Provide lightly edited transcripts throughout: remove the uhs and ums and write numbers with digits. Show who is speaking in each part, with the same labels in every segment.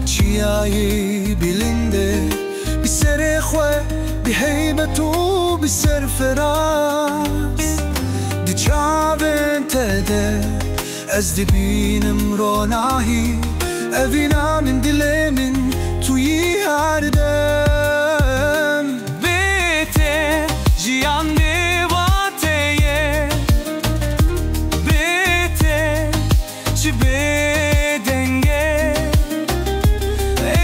Speaker 1: چیایی بلنده بی سر خواه بی حیبت و بی سرفراز دی چاوین تده از دی بینم رو ناهی اوینا من دل من توی هر دم بیته جیان دیواته بیته چی بدنگه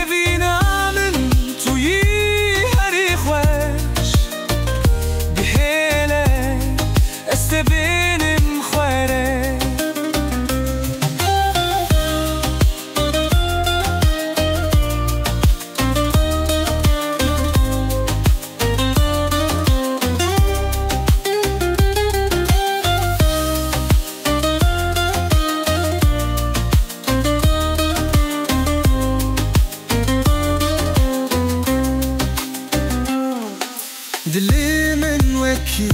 Speaker 1: اوینا من توی هری خوش بحیله استبینم خوره دلي من وكي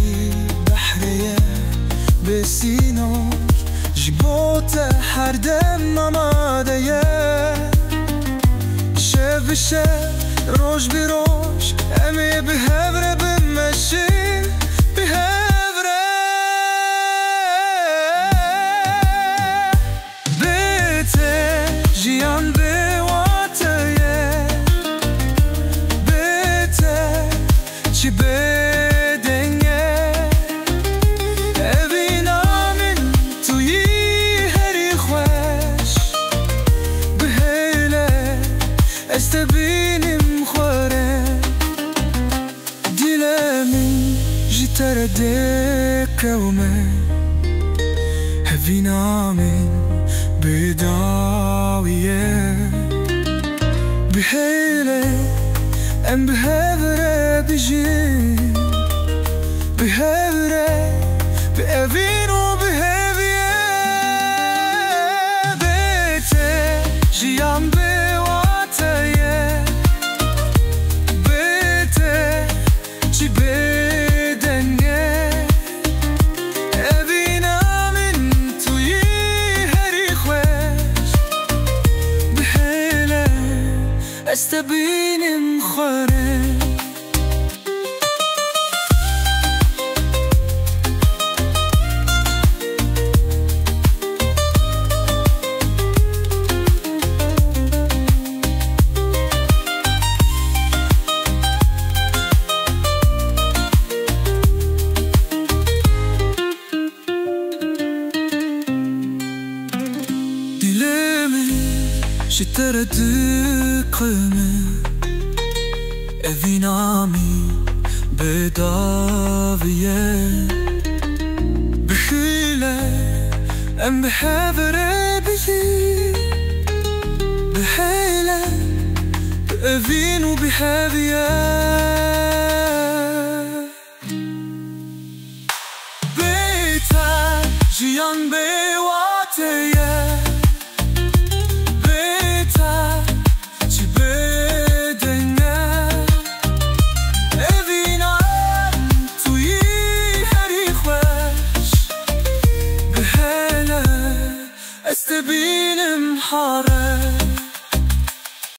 Speaker 1: بحرية بسينو جبوته حردم مامادية شاف بشاف روش بروش امي بهبرة بمشي بهبرة بيتي جيان بواتيه بيتي چی بدنگه اوینا من توی هری خوش بهیله استبینم خوره دل من جی ترده ومه اوینا من بداویه بهیله ام بهبره بجي بهبره بأبين وبهبيه بيتي جيان بواتيه بيتي جي بدنگه أبينا من توي هري خوش بحيله استبينم خوره شتردق من اوینامی بداویه بخیله ام بهبره بگی بحیله بأوین و بهبیه بیتا جیان